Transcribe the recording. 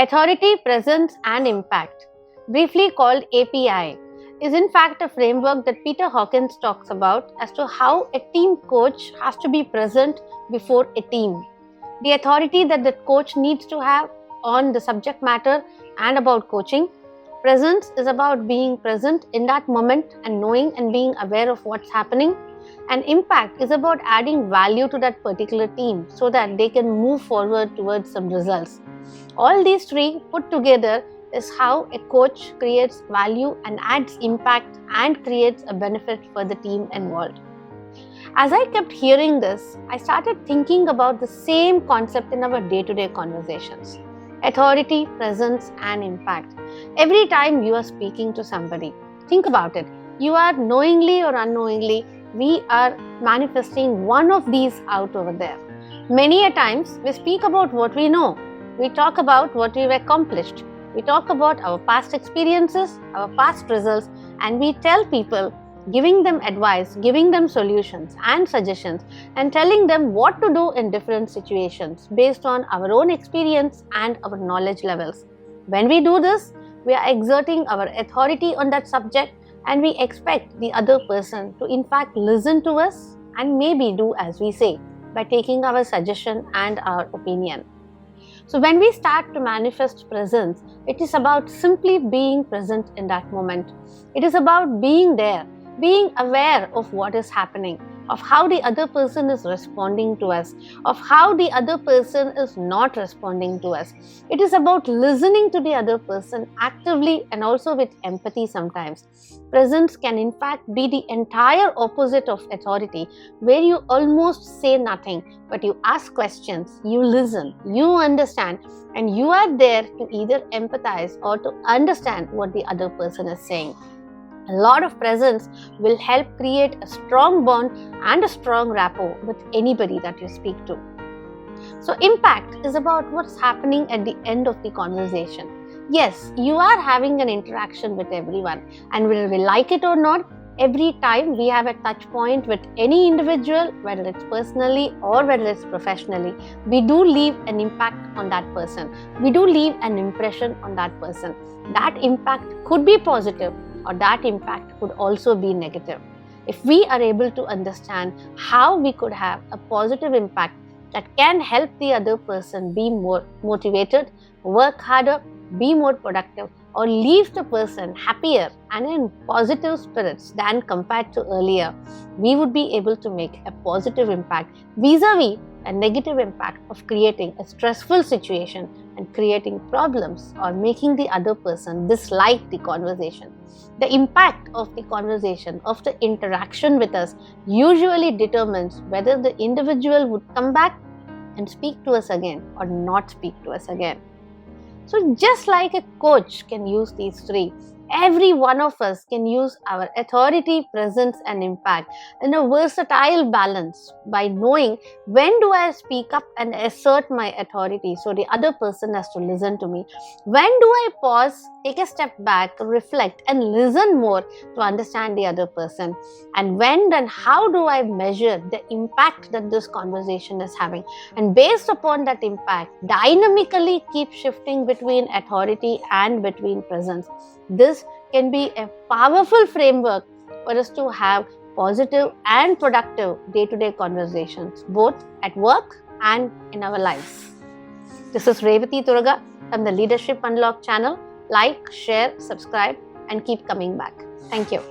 Authority, Presence and Impact, briefly called API, is in fact a framework that Peter Hawkins talks about as to how a team coach has to be present before a team. The authority that the coach needs to have on the subject matter and about coaching. Presence is about being present in that moment and knowing and being aware of what's happening. And impact is about adding value to that particular team so that they can move forward towards some results. All these three put together is how a coach creates value and adds impact and creates a benefit for the team involved. As I kept hearing this, I started thinking about the same concept in our day-to-day conversations. Authority, presence and impact. Every time you are speaking to somebody, think about it. You are knowingly or unknowingly, we are manifesting one of these out over there. Many a times, we speak about what we know. We talk about what we've accomplished. We talk about our past experiences, our past results, and we tell people, giving them advice, giving them solutions and suggestions, and telling them what to do in different situations based on our own experience and our knowledge levels. When we do this, we are exerting our authority on that subject, and we expect the other person to in fact listen to us and maybe do as we say by taking our suggestion and our opinion. So when we start to manifest presence, it is about simply being present in that moment. It is about being there, being aware of what is happening, of how the other person is responding to us, of how the other person is not responding to us. It is about listening to the other person actively and also with empathy sometimes. Presence can in fact be the entire opposite of authority, where you almost say nothing, but you ask questions, you listen, you understand, and you are there to either empathize or to understand what the other person is saying. A lot of presence will help create a strong bond and a strong rapport with anybody that you speak to. So impact is about what's happening at the end of the conversation. Yes, you are having an interaction with everyone, and whether we like it or not, every time we have a touch point with any individual, whether it's personally or whether it's professionally, we do leave an impact on that person. We do leave an impression on that person. That impact could be positive, or that impact could also be negative. If we are able to understand how we could have a positive impact that can help the other person be more motivated, work harder, be more productive, or leave the person happier and in positive spirits than compared to earlier, we would be able to make a positive impact vis-a-vis a negative impact of creating a stressful situation and creating problems or making the other person dislike the conversation. The impact of the conversation, of the interaction with us, usually determines whether the individual would come back and speak to us again or not speak to us again. So just like a coach can use these three, every one of us can use our authority, presence and impact in a versatile balance by knowing when do I speak up and assert my authority so the other person has to listen to me. When do I pause, take a step back, reflect and listen more to understand the other person. And when and how do I measure the impact that this conversation is having. And based upon that impact, dynamically keep shifting between authority and between presence. This can be a powerful framework for us to have positive and productive day-to-day conversations, both at work and in our lives. This is Revati Thuraga from the Leadership Unlocked channel. Like, share, subscribe, and keep coming back. Thank you.